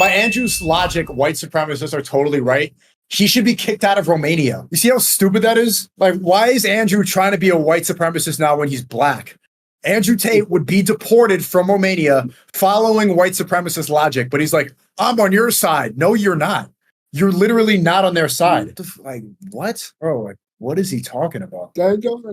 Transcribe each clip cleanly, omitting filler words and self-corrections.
By Andrew's logic, white supremacists are totally right. He should be kicked out of Romania. You see how stupid that is? Like, why is Andrew trying to be a white supremacist now when he's black? Andrew Tate would be deported from Romania following white supremacist logic, but he's like, I'm on your side. No, you're not. You're literally not on their side. Like, what? Bro, like, what is he talking about? That don't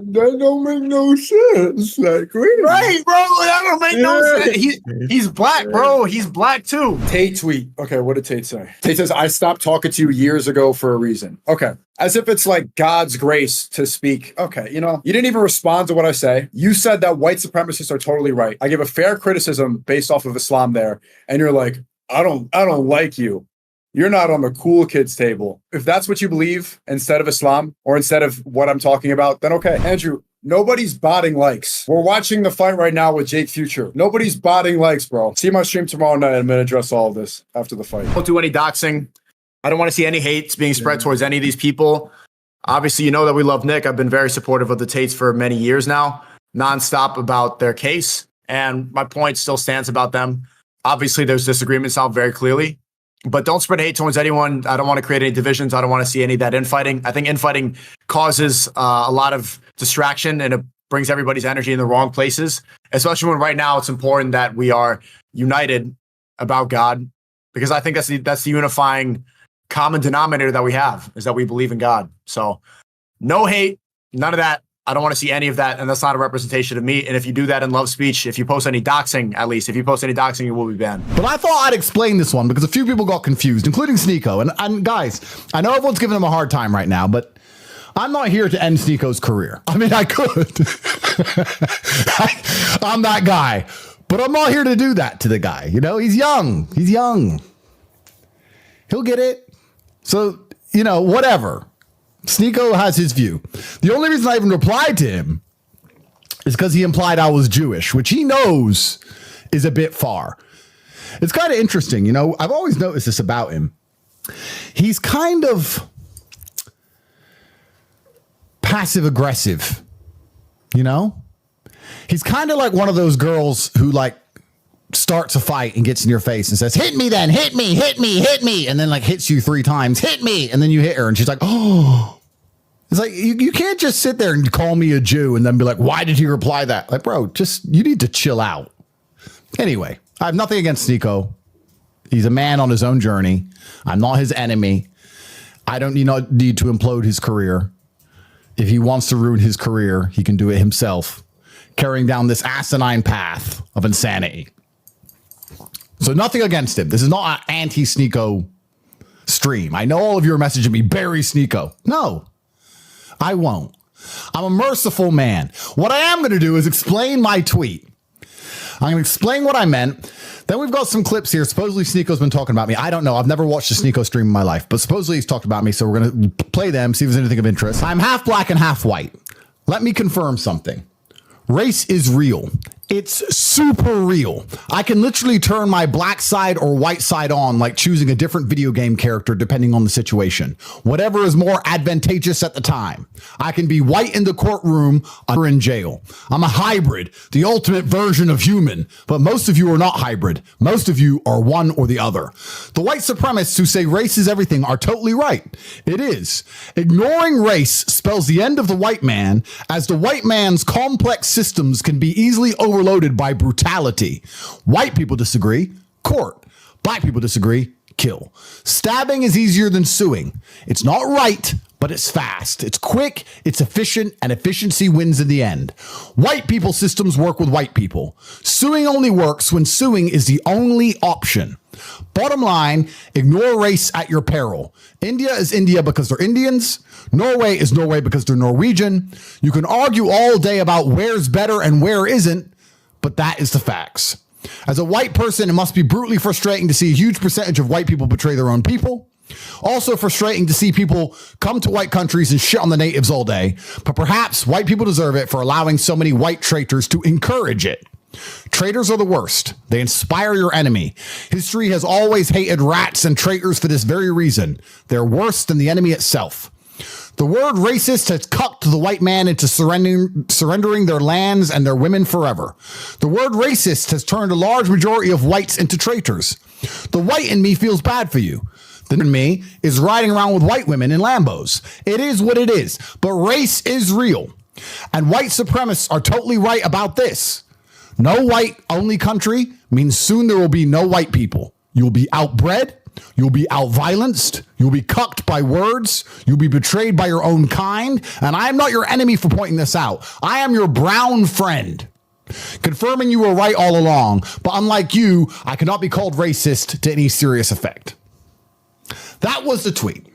make no sense. Like, right, bro. That don't make no sense. He's black, bro. He's black too. Tate tweet. Okay, what did Tate say? Tate says, I stopped talking to you years ago for a reason. Okay. As if it's like God's grace to speak. Okay, you know, you didn't even respond to what I say. You said that white supremacists are totally right. I give a fair criticism based off of Islam there, and you're like, I don't like you. You're not on the cool kids table. If that's what you believe instead of Islam or instead of what I'm talking about, then okay. Andrew, nobody's botting likes. We're watching the fight right now with Jake Future. Nobody's botting likes, bro. See my stream tomorrow night. I'm going to address all of this after the fight. Don't do any doxing. I don't want to see any hate being spread towards any of these people. Obviously, you know that we love Nick. I've been very supportive of the Tates for many years now, nonstop about their case. And my point still stands about them. Obviously, there's disagreements out very clearly. But don't spread hate towards anyone. I don't want to create any divisions. I don't want to see any of that infighting. I think infighting causes a lot of distraction and it brings everybody's energy in the wrong places, especially when right now it's important that we are united about God, because I think that's the unifying common denominator that we have, is that we believe in God. So no hate, none of that. I don't want to see any of that, and that's not a representation of me. And if you do that in love speech, if you post any doxing, at least, if you post any doxing, you will be banned. But I thought I'd explain this one because a few people got confused, including SNEAKO. And guys, I know everyone's giving him a hard time right now, but I'm not here to end SNEAKO's career. I mean, I could. I'm that guy. But I'm not here to do that to the guy. You know, he's young. He's young. He'll get it. So, you know, whatever. SNEAKO has his view. The only reason I even replied to him is because he implied I was Jewish, which he knows is a bit far. It's kind of interesting. You know, I've always noticed this about him. He's kind of passive aggressive, you know? He's kind of like one of those girls who like starts a fight and gets in your face and says, hit me then, hit me, hit me, hit me. And then like hits you 3 times, hit me. And then you hit her and she's like, oh, it's like, you can't just sit there and call me a Jew and then be like, why did he reply that? Like, bro, you need to chill out. Anyway, I have nothing against SNEAKO. He's a man on his own journey. I'm not his enemy. I don't need to implode his career. If he wants to ruin his career, he can do it himself, carrying down this asinine path of insanity. So nothing against him. This is not an anti-SNEAKO stream. I know all of you are messaging me, bury SNEAKO. No, I won't. I'm a merciful man. What I am going to do is explain my tweet. I'm going to explain what I meant. Then we've got some clips here. Supposedly SNEAKO's been talking about me. I don't know. I've never watched a SNEAKO stream in my life, but supposedly he's talked about me. So we're going to play them, see if there's anything of interest. I'm half black and half white. Let me confirm something. Race is real. It's super real. I can literally turn my black side or white side on, like choosing a different video game character depending on the situation. Whatever is more advantageous at the time. I can be white in the courtroom or in jail. I'm a hybrid, the ultimate version of human. But most of you are not hybrid. Most of you are one or the other. The white supremacists who say race is everything are totally right. It is. Ignoring race spells the end of the white man, as the white man's complex systems can be easily overloaded by brutality. White people disagree, court. Black people disagree, kill. Stabbing is easier than suing. It's not right, but it's fast. It's quick, it's efficient, and efficiency wins in the end. White people systems work with white people. Suing only works when suing is the only option. Bottom line, ignore race at your peril. India is India because they're Indians. Norway is Norway because they're Norwegian. You can argue all day about where's better and where isn't, but that is the facts. As a white person, it must be brutally frustrating to see a huge percentage of white people betray their own people. Also frustrating to see people come to white countries and shit on the natives all day, but perhaps white people deserve it for allowing so many white traitors to encourage it. Traitors are the worst. They inspire your enemy. History has always hated rats and traitors for this very reason. They're worse than the enemy itself. The word racist has cucked the white man into surrendering their lands and their women forever. The word racist has turned a large majority of whites into traitors. The white in me feels bad for you. The in me is riding around with white women in Lambos. It is what it is, but race is real. And white supremacists are totally right about this. No white only country means soon there will be no white people. You'll be outbred. You'll be out-violenced. You'll be cucked by words. You'll be betrayed by your own kind. And I am not your enemy for pointing this out. I am your brown friend, confirming you were right all along. But unlike you, I cannot be called racist to any serious effect. That was the tweet.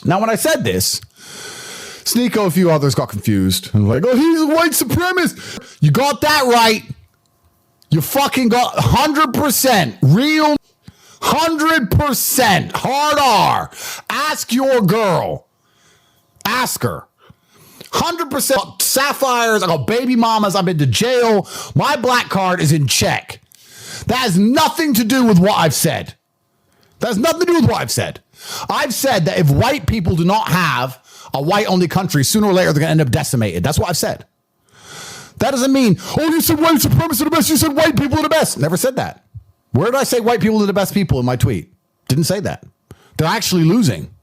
Now, when I said this, SNEAKO, a few others got confused and like, oh, he's a white supremacist. You got that right. You fucking got 100% real. 100% hard R. Ask your girl. Ask her. 100% sapphires. I got baby mamas. I've been to jail. My black card is in check. That has nothing to do with what I've said. That has nothing to do with what I've said. I've said that if white people do not have a white-only country, sooner or later they're going to end up decimated. That's what I've said. That doesn't mean, oh, you said white supremacists are the best. You said white people are the best. Never said that. Where did I say white people are the best people in my tweet? Didn't say that. They're actually losing.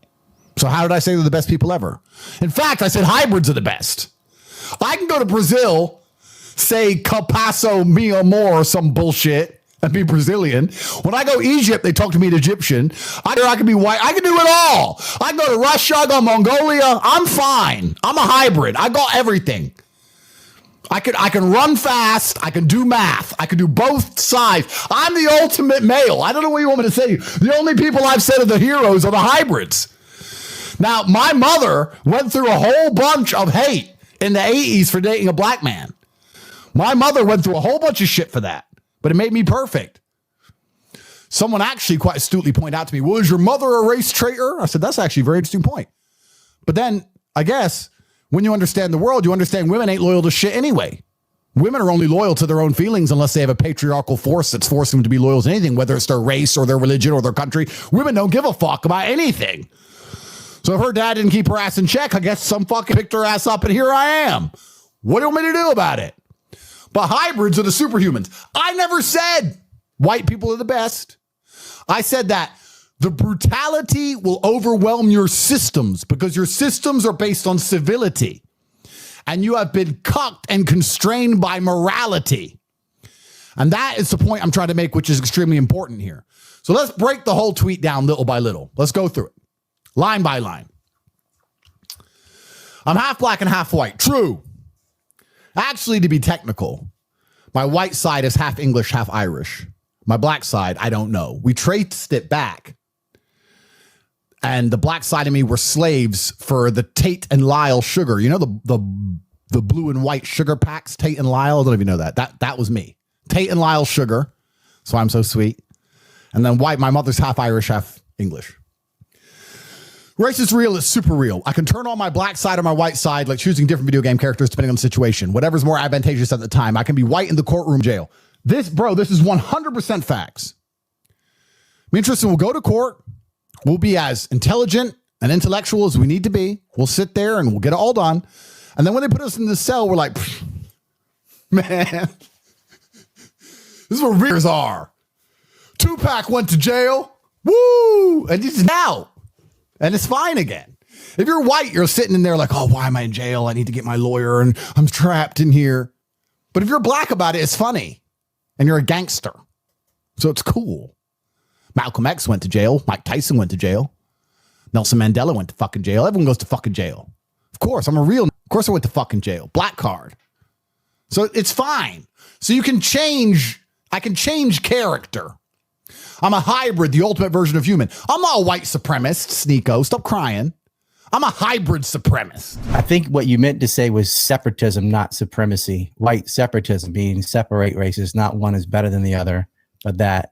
So how did I say they're the best people ever? In fact, I said hybrids are the best. I can go to Brazil, say Capasso mi amor or some bullshit and be Brazilian. When I go Egypt, they talk to me in Egyptian. I can be white. I can do it all. I can go to Russia. I go to Mongolia. I'm fine. I'm a hybrid. I got everything. I can run fast. I can do math. I can do both sides. I'm the ultimate male. I don't know what you want me to say. The only people I've said are the heroes are the hybrids. Now, my mother went through a whole bunch of hate in the 80s for dating a black man. My mother went through a whole bunch of shit for that, but it made me perfect. Someone actually quite astutely pointed out to me, well, is your mother a race traitor? I said, that's actually a very interesting point. But then, I guess, when you understand the world, you understand women ain't loyal to shit anyway. Women are only loyal to their own feelings unless they have a patriarchal force that's forcing them to be loyal to anything, whether it's their race or their religion or their country. Women don't give a fuck about anything. So if her dad didn't keep her ass in check, I guess some fucking picked her ass up and here I am. What do you want me to do about it? But hybrids are the superhumans. I never said white people are the best. I said that the brutality will overwhelm your systems because your systems are based on civility. And you have been cucked and constrained by morality. And that is the point I'm trying to make, which is extremely important here. So let's break the whole tweet down little by little. Let's go through it. Line by line. I'm half black and half white. True. Actually, to be technical, my white side is half English, half Irish. My black side, I don't know. We traced it back. And the black side of me were slaves for the Tate and Lyle sugar. You know, the blue and white sugar packs, Tate and Lyle. I don't know if you know that. That was me. Tate and Lyle sugar. That's why I'm so sweet. And then white, my mother's half Irish, half English. Race is real. It's super real. I can turn on my black side or my white side, like choosing different video game characters depending on the situation. Whatever's more advantageous at the time. I can be white in the courtroom jail. This is 100% facts. Me and Tristan will go to court. We'll be as intelligent and intellectual as we need to be. We'll sit there and we'll get it all done. And then when they put us in the cell, we're like, man, this is where rears are. Tupac went to jail. Woo! And he's out. And it's fine again. If you're white, you're sitting in there like, oh, why am I in jail? I need to get my lawyer and I'm trapped in here. But if you're black about it, it's funny. And you're a gangster. So it's cool. Malcolm X went to jail. Mike Tyson went to jail. Nelson Mandela went to fucking jail. Everyone goes to fucking jail. Of course, I'm a real. Of course I went to fucking jail. Black card. So it's fine. So you can change. I can change character. I'm a hybrid, the ultimate version of human. I'm not a white supremacist, SNEAKO. Stop crying. I'm a hybrid supremacist. I think what you meant to say was separatism, not supremacy. White separatism, being separate races, not one is better than the other, but that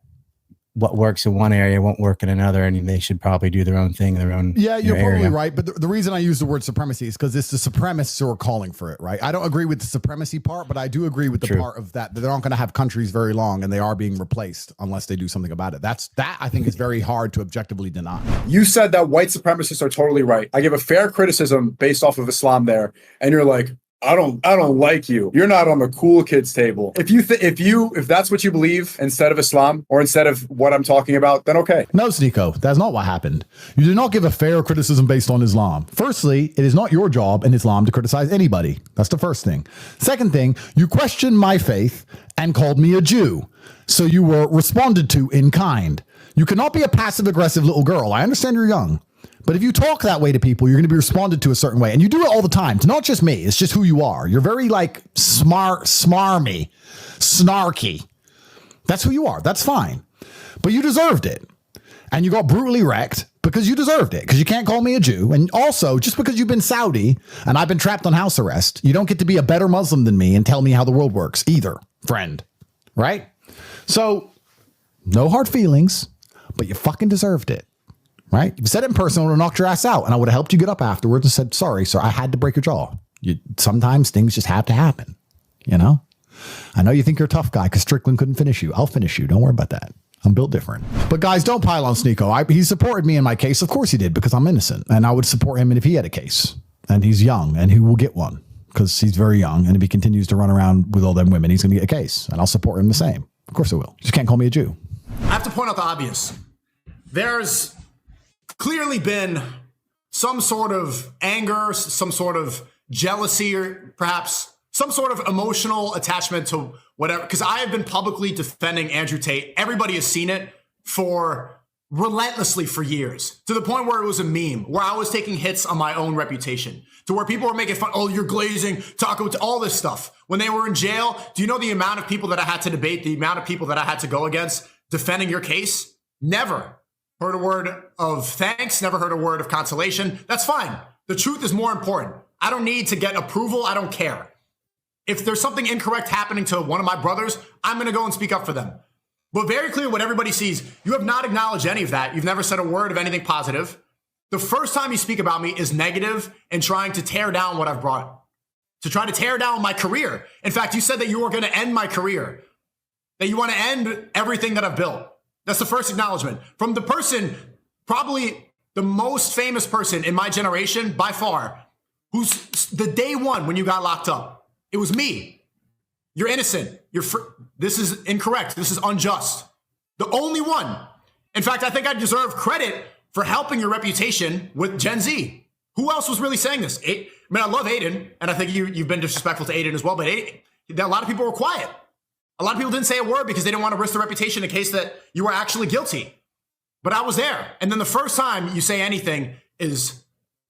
what works in one area won't work in another, and they should probably do their own thing in their own. Yeah, you're area. probably right. But the reason I use the word supremacy is because it's the supremacists who are calling for it, right? I don't agree with the supremacy part, but I do agree with the part of that they're not going to have countries very long, and they are being replaced unless they do something about it. That I think is very hard to objectively deny. You said that white supremacists are totally right. I give a fair criticism based off of Islam there, and you're like, I don't like you. You're not on the cool kids table. If that's what you believe instead of Islam or instead of what I'm talking about, then okay. No, SNEAKO, that's not what happened. You did not give a fair criticism based on Islam. Firstly, it is not your job in Islam to criticize anybody. That's the first thing. Second thing, you questioned my faith and called me a Jew. So you were responded to in kind. You cannot be a passive aggressive little girl. I understand you're young. But if you talk that way to people, you're going to be responded to a certain way. And you do it all the time. It's not just me. It's just who you are. You're very like smarmy, snarky. That's who you are. That's fine. But you deserved it. And you got brutally wrecked because you deserved it. Because you can't call me a Jew. And also, just because you've been Saudi and I've been trapped on house arrest, you don't get to be a better Muslim than me and tell me how the world works either, friend. Right? So, no hard feelings, but you fucking deserved it. Right? If you said it in person, I would have knocked your ass out, and I would have helped you get up afterwards and said, sorry, sir, I had to break your jaw. Sometimes things just have to happen. You know? I know you think you're a tough guy because Strickland couldn't finish you. I'll finish you. Don't worry about that. I'm built different. But guys, don't pile on SNEAKO. He supported me in my case. Of course he did, because I'm innocent. And I would support him if he had a case. And he's young, and he will get one because he's very young. And if he continues to run around with all them women, he's going to get a case. And I'll support him the same. Of course I will. You just can't call me a Jew. I have to point out the obvious. There's clearly been some sort of anger, some sort of jealousy, or perhaps some sort of emotional attachment to whatever. Because I have been publicly defending Andrew Tate. Everybody has seen it relentlessly for years, to the point where it was a meme, where I was taking hits on my own reputation, to where people were making fun, oh, you're glazing, Taco, all this stuff. When they were in jail, do you know the amount of people that I had to debate, the amount of people that I had to go against defending your case? Never heard a word of thanks, never heard a word of consolation. That's fine. The truth is more important. I don't need to get approval. I don't care. If there's something incorrect happening to one of my brothers, I'm going to go and speak up for them. But very clear what everybody sees. You have not acknowledged any of that. You've never said a word of anything positive. The first time you speak about me is negative and trying to tear down what I've brought, to try to tear down my career. In fact, you said that you were going to end my career, that you want to end everything that I've built. That's the first acknowledgement from the person, probably the most famous person in my generation by far, who's the day one when you got locked up. It was me. You're innocent. This is incorrect. This is unjust. The only one. In fact, I think I deserve credit for helping your reputation with Gen Z. Who else was really saying this? I love Aiden, and I think you've been disrespectful to Aiden as well, but a lot of people were quiet. A lot of people didn't say a word because they didn't want to risk their reputation in case that you were actually guilty. But I was there. And then the first time you say anything is,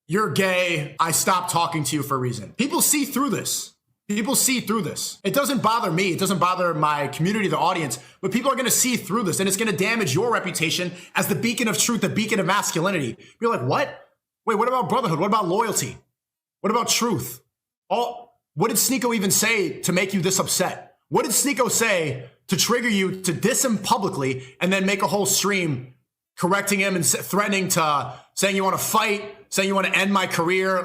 you're gay, I stopped talking to you for a reason. People see through this. People see through this. It doesn't bother me. It doesn't bother my community, the audience, but people are going to see through this, and it's going to damage your reputation as the beacon of truth, the beacon of masculinity. You're like, what? Wait, what about brotherhood? What about loyalty? What about truth? What did SNEAKO even say to make you this upset? What did SNEAKO say to trigger you to diss him publicly and then make a whole stream correcting him and threatening to, saying you want to fight, saying you want to end my career,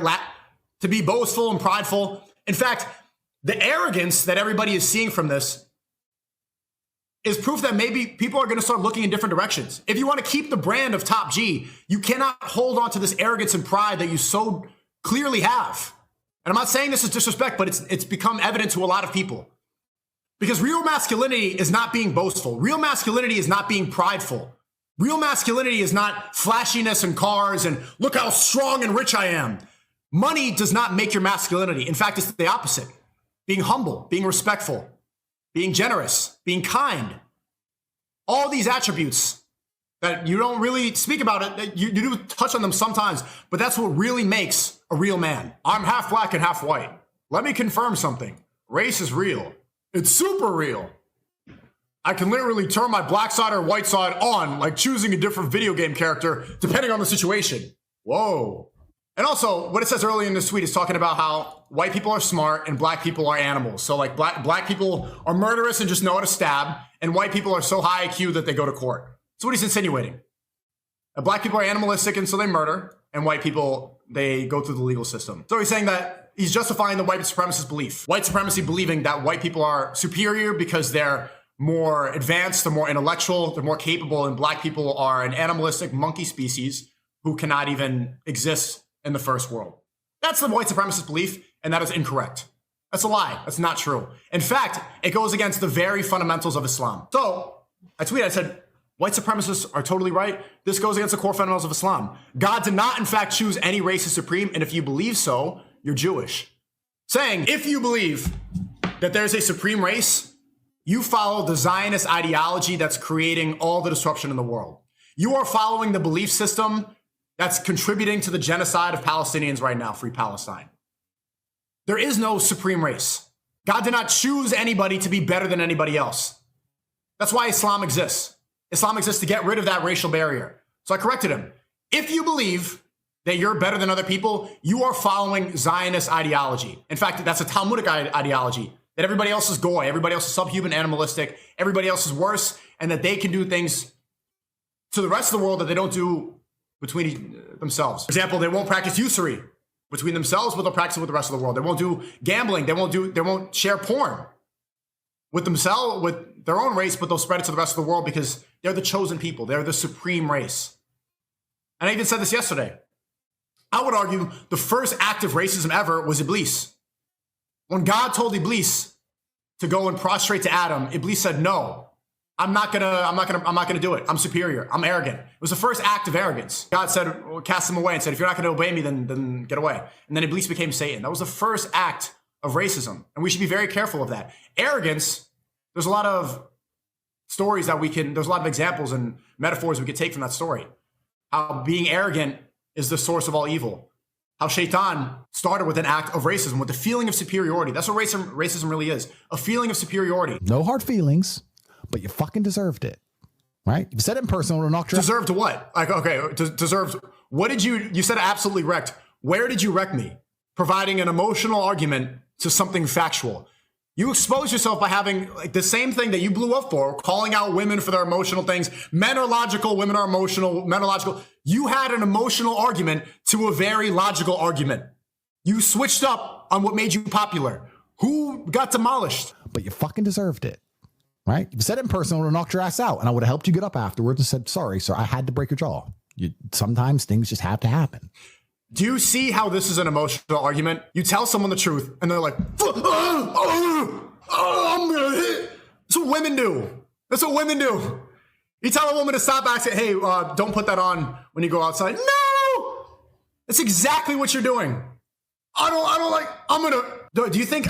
to be boastful and prideful? In fact, the arrogance that everybody is seeing from this is proof that maybe people are going to start looking in different directions. If you want to keep the brand of Top G, you cannot hold on to this arrogance and pride that you so clearly have. And I'm not saying this is disrespect, but it's become evident to a lot of people. Because real masculinity is not being boastful. Real masculinity is not being prideful. Real masculinity is not flashiness and cars and look how strong and rich I am. Money does not make your masculinity. In fact, it's the opposite. Being humble, being respectful, being generous, being kind. All these attributes that you don't really speak about it, that you do touch on them sometimes, but that's what really makes a real man. I'm half black and half white. Let me confirm something. Race is real. It's super real. I can literally turn my black side or white side on, like choosing a different video game character, depending on the situation. Whoa. And also, what it says earlier in this tweet is talking about how white people are smart and black people are animals. So like black people are murderous and just know how to stab, and white people are so high IQ that they go to court. That's what he's insinuating. Black people are animalistic and so they murder, and white people, they go through the legal system. So he's saying that he's justifying the white supremacist belief. White supremacy believing that white people are superior because they're more advanced, they're more intellectual, they're more capable, and black people are an animalistic monkey species who cannot even exist in the first world. That's the white supremacist belief, and that is incorrect. That's a lie. That's not true. In fact, it goes against the very fundamentals of Islam. So I tweeted, I said, white supremacists are totally right. This goes against the core fundamentals of Islam. God did not, in fact, choose any race as supreme, and if you believe so, you're Jewish. Saying, if you believe that there's a supreme race, you follow the Zionist ideology that's creating all the disruption in the world. You are following the belief system that's contributing to the genocide of Palestinians right now, Free Palestine. There is no supreme race. God did not choose anybody to be better than anybody else. That's why Islam exists. Islam exists to get rid of that racial barrier. So I corrected him. If you believe that you're better than other people, you are following Zionist ideology. In fact, that's a Talmudic ideology, that everybody else is goy, everybody else is subhuman, animalistic, everybody else is worse, and that they can do things to the rest of the world that they don't do between themselves. For example, they won't practice usury between themselves, but they'll practice it with the rest of the world. They won't do gambling. They won't share porn with themselves, with their own race, but they'll spread it to the rest of the world because they're the chosen people. They're the supreme race. And I even said this yesterday. I would argue the first act of racism ever was Iblis. When God told Iblis to go and prostrate to Adam, Iblis said, no, I'm not gonna do it. I'm superior. I'm arrogant. It was the first act of arrogance. God said, well, cast him away and said, if you're not gonna obey me, then get away. And then Iblis became Satan. That was the first act of racism. And we should be very careful of that. Arrogance, there's a lot of stories that there's a lot of examples and metaphors we could take from that story. How being arrogant is the source of all evil. How Shaitan started with an act of racism, with the feeling of superiority. That's what racism really is. A feeling of superiority. No hard feelings, but you fucking deserved it. Right? You said it in person, it'll knock you out. Deserved what? Like, okay, deserved. What did you said absolutely wrecked. Where did you wreck me? Providing an emotional argument to something factual. You expose yourself by having like the same thing that you blew up for, calling out women for their emotional things. Men are logical, women are emotional, men are logical. You had an emotional argument to a very logical argument. You switched up on what made you popular. Who got demolished? But you fucking deserved it. Right? If you said it in person, it would have knocked your ass out. And I would have helped you get up afterwards and said, sorry, sir, I had to break your jaw. Sometimes things just have to happen. Do you see how this is an emotional argument? You tell someone the truth and they're like, I'm gonna hit. That's what women do. That's what women do. You tell a woman to stop acting, hey, don't put that on when you go outside. No! That's exactly what you're doing. Do you think,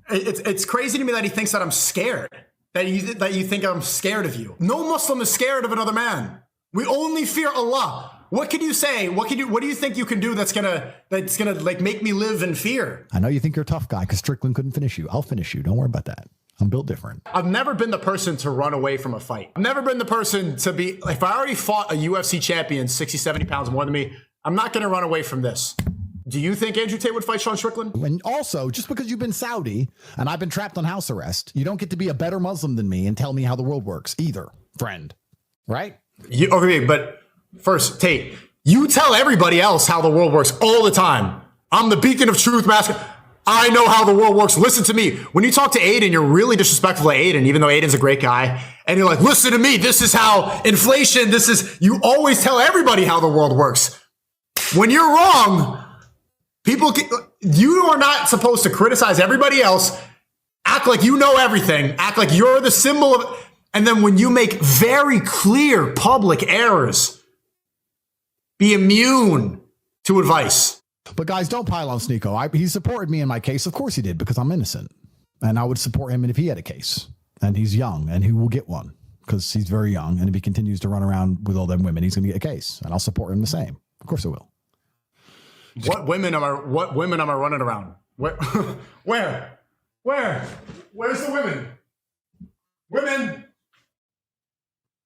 it's crazy to me that he thinks that I'm scared. That you think I'm scared of you. No Muslim is scared of another man. We only fear Allah. What can you say? What do you think you can do that's gonna like make me live in fear? I know you think you're a tough guy because Strickland couldn't finish you. I'll finish you. Don't worry about that. I'm built different. I've never been the person to run away from a fight. I've never been the person to be, if I already fought a UFC champion 60, 70 pounds more than me, I'm not gonna run away from this. Do you think Andrew Tate would fight Sean Strickland? And also, just because you've been Saudi and I've been trapped on house arrest, you don't get to be a better Muslim than me and tell me how the world works either, friend. Right? Okay, but first, Tate, you tell everybody else how the world works all the time. I'm the beacon of truth, master. I know how the world works. Listen to me. When you talk to Aiden, you're really disrespectful to Aiden, even though Aiden's a great guy. And you're like, listen to me. This is how inflation, you always tell everybody how the world works. When you're wrong, you are not supposed to criticize everybody else, act like you know everything, act like you're the symbol of, and then when you make very clear public errors, be immune to advice. But guys, don't pile on SNEAKO. He supported me in my case. Of course he did, because I'm innocent. And I would support him if he had a case. And he's young, and he will get one, because he's very young. And if he continues to run around with all them women, he's going to get a case. And I'll support him the same. Of course I will. What women am I running around? Where's the women? Women!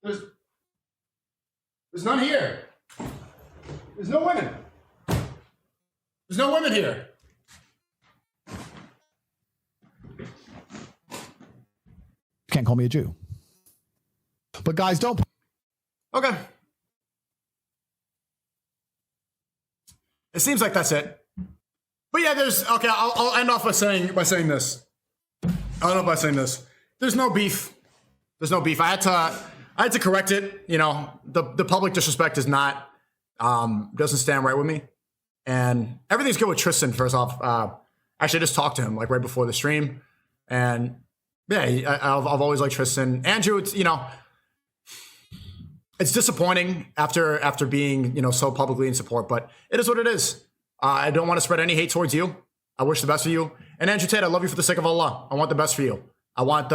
There's none here. There's no women. There's no women here. You can't call me a Jew. But guys, don't Okay. It seems like that's it. But yeah, okay, I'll end off by saying this. I'll end off by saying this. There's no beef. There's no beef. I had to correct it. You know, the public disrespect is not, doesn't stand right with me. And everything's good with Tristan, first off. Actually, I just talked to him like right before the stream. And yeah, I've always liked Tristan. Andrew, it's, you know, it's disappointing after being, you know, so publicly in support, but it is what it is. I don't want to spread any hate towards you. I wish the best for you. And Andrew Tate, I love you for the sake of Allah. I want the best for you. I want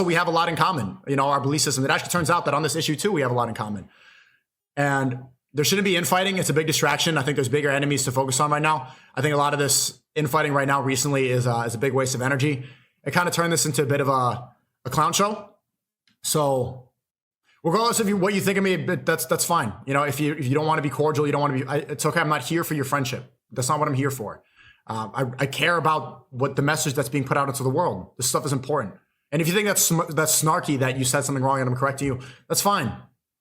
we have a lot in common, you know, our belief system. It actually turns out that on this issue too, we have a lot in common. And there shouldn't be infighting. It's a big distraction. I think there's bigger enemies to focus on right now. I think a lot of this infighting right now recently is a big waste of energy. It kind of turned this into a bit of a clown show. So regardless of what you think of me, that's fine. You know, if you don't want to be cordial, you don't want to be, it's okay. I'm not here for your friendship. That's not what I'm here for. I care about what the message that's being put out into the world. This stuff is important. And if you think that's snarky that you said something wrong and I'm correcting you, that's fine.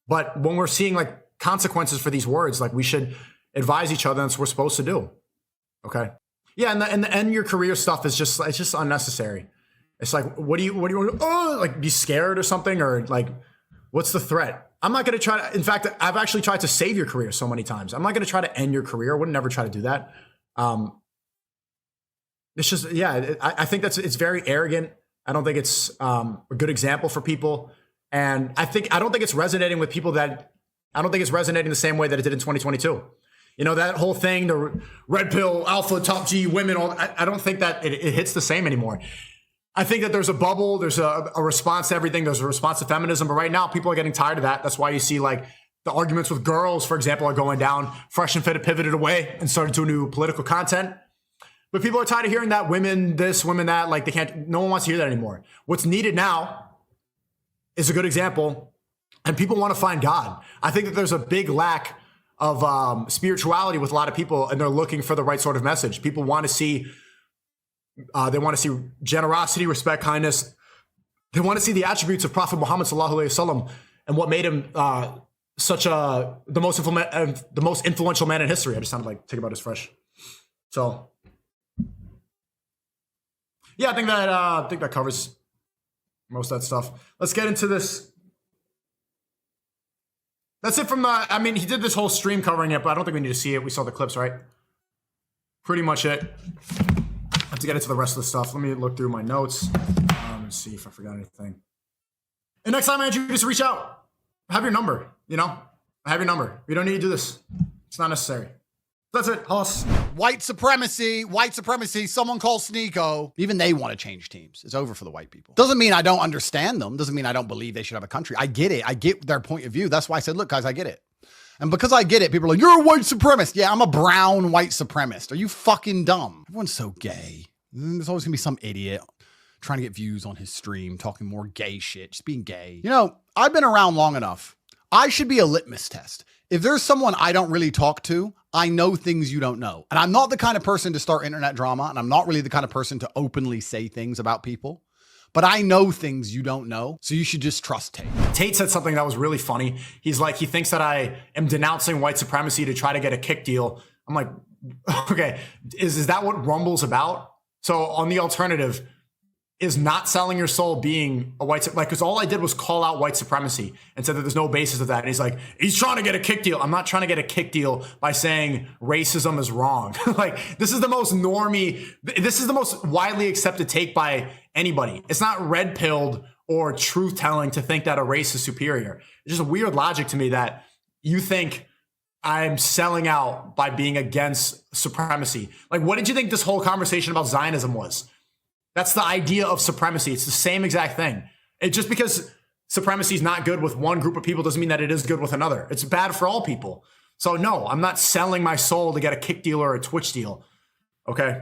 But when we're seeing like consequences for these words, like we should advise each other. That's what we're supposed to do. Okay. Yeah. And the end your career stuff is just, it's just unnecessary. It's like, what do you want to, like be scared or something? Or like, what's the threat? I'm not going to try to, in fact, I've actually tried to save your career so many times. I'm not going to try to end your career. I would never try to do that. It's just, yeah, I think it's very arrogant. I don't think it's a good example for people. And I don't think it's resonating with people I don't think it's resonating the same way that it did in 2022. You know, that whole thing, the red pill, alpha, top G, women, I don't think that it hits the same anymore. I think that there's a bubble, there's a response to everything, there's a response to feminism, but right now people are getting tired of that. That's why you see like the arguments with girls, for example, are going down. Fresh and Fit have pivoted away and started to do political content. But people are tired of hearing that women this, women that, like no one wants to hear that anymore. What's needed now is a good example, and people want to find God. I think that there's a big lack of spirituality with a lot of people, and they're looking for the right sort of message. People want to see, they want to see generosity, respect, kindness. They want to see the attributes of Prophet Muhammad sallallahu alaihi wasallam and what made him the most influential man in history. I just sounded like Think About His Fresh. So yeah, I think that covers most of that stuff. Let's get into this. That's it from I mean, he did this whole stream covering it, but I don't think we need to see it. We saw the clips, right? Pretty much it. I have to get into the rest of the stuff. Let me look through my notes. Let's see if I forgot anything. And next time, Andrew, just reach out. I have your number, you know? I have your number. We don't need to do this. It's not necessary. That's it. Hoss. White supremacy. Someone call SNEAKO. Even they want to change teams. It's over for the white people. Doesn't mean I don't understand them. Doesn't mean I don't believe they should have a country. I get it. I get their point of view. That's why I said, look, guys, I get it. And because I get it, people are like, you're a white supremacist. Yeah, I'm a brown white supremacist. Are you fucking dumb? Everyone's so gay. There's always gonna be some idiot trying to get views on his stream, talking more gay shit, just being gay. You know, I've been around long enough. I should be a litmus test. If there's someone I don't really talk to, I know things you don't know. And I'm not the kind of person to start internet drama, and I'm not really the kind of person to openly say things about people. But I know things you don't know, so you should just trust Tate. Tate said something that was really funny. He's like, he thinks that I am denouncing white supremacy to try to get a kick deal. I'm like, okay, is that what Rumble's about? So on the alternative, is not selling your soul being a white, like, because all I did was call out white supremacy and said that there's no basis of that. And he's like, he's trying to get a kick deal. I'm not trying to get a kick deal by saying racism is wrong. Like, this is the most widely accepted take by anybody. It's not red pilled or truth telling to think that a race is superior. It's just a weird logic to me that you think I'm selling out by being against supremacy. Like, what did you think this whole conversation about Zionism was? That's the idea of supremacy. It's the same exact thing. It just because supremacy is not good with one group of people doesn't mean that it is good with another. It's bad for all people. So no, I'm not selling my soul to get a kick deal or a Twitch deal. Okay.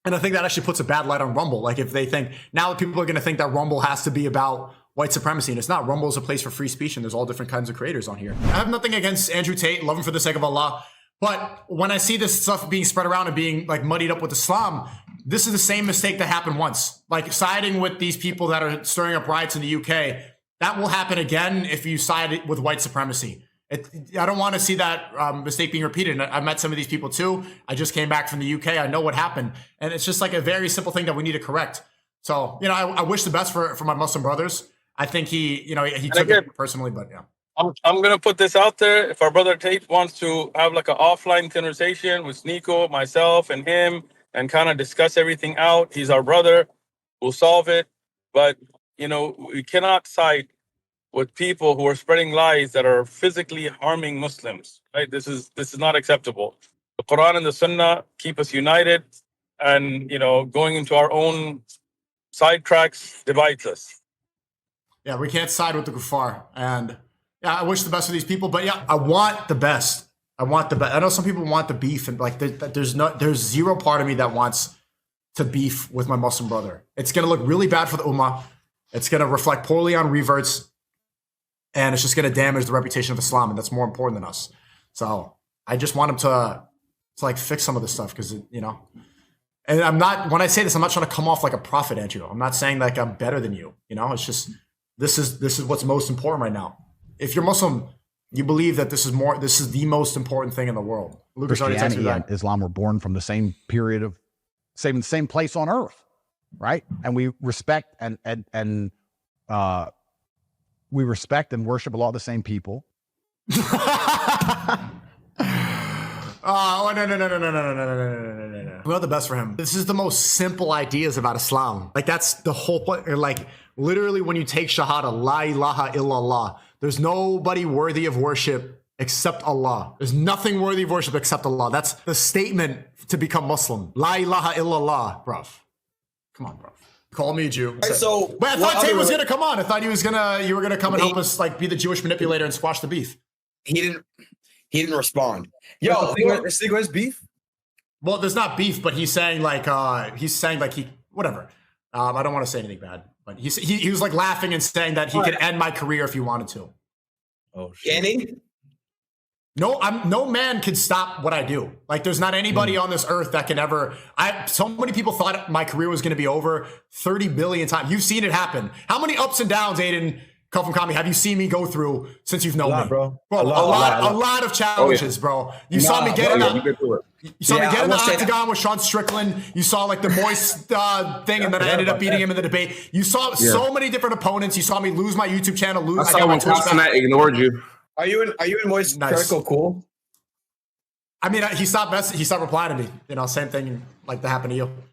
And I think that actually puts a bad light on Rumble. Like, if they think now that people are going to think that Rumble has to be about white supremacy, and it's not. Rumble is a place for free speech, and there's all different kinds of creators on here. I have nothing against Andrew Tate. Love him for the sake of Allah. But when I see this stuff being spread around and being like muddied up with Islam, this is the same mistake that happened once. Like, siding with these people that are stirring up riots in the UK That will happen again if you side with white supremacy. I don't want to see that mistake being repeated. I've met some of these people too. I just came back from the UK. I know what happened. And it's just like a very simple thing that we need to correct. So, I wish the best for my Muslim brothers. I think he took it personally, but yeah. I'm going to put this out there. If our brother Tate wants to have like an offline conversation with SNEAKO, myself, and him, and kind of discuss everything out, he's our brother. We'll solve it. But, we cannot side with people who are spreading lies that are physically harming Muslims. Right? This is not acceptable. The Quran and the Sunnah keep us united, and going into our own sidetracks divides us. Yeah, we can't side with the kuffar. And yeah, I wish the best for these people, but yeah, I want the best. I know some people want the beef, and like there's zero part of me that wants to beef with my Muslim brother. It's gonna look really bad for the ummah. It's gonna reflect poorly on reverts, and it's just gonna damage the reputation of Islam, and that's more important than us. So I just want him to like fix some of this stuff, because and I'm not, when I say this, I'm not trying to come off like a prophet, Andrew. I'm not saying like I'm better than you. It's just this is what's most important right now. If you're Muslim, you believe that this is the most important thing in the world. Lucas already texted me Christianity that. and Islam were born from the same period of same place on earth, right? And we respect and we respect and worship a lot of the same people. Oh, no. We want the best for him. This is the most simple ideas about Islam. Like, that's the whole point. Like, literally, when you take Shahada, La ilaha illallah, there's nobody worthy of worship except Allah. There's nothing worthy of worship except Allah. That's the statement to become Muslim. La ilaha illallah, bruv. Come on, bruv. Call me a Jew. Right, so, but I thought Tate was gonna come on. I thought you were gonna come and help us like be the Jewish manipulator and squash the beef. He didn't respond. Yo, SNEAKO has beef? Well, there's not beef, but he's saying like whatever. I don't want to say anything bad, but he was like laughing and saying that he could end my career if he wanted to. Oh shit. Any? No man can stop what I do. Like, there's not anybody on this earth that can ever. So many people thought my career was going to be over 30 billion times. You've seen it happen. How many ups and downs, Aiden, Come From Kami, have you seen me go through since you've known me? Bro. A lot of challenges, bro. You saw me get in the octagon with Sean Strickland. You saw like the moist thing, and then I ended up beating him in the debate. You saw so many different opponents. You saw me lose my YouTube channel. I saw when Constantine ignored you. Are you in Moist Critical Cool? I mean, he stopped replying to me. Same thing like that happened to you.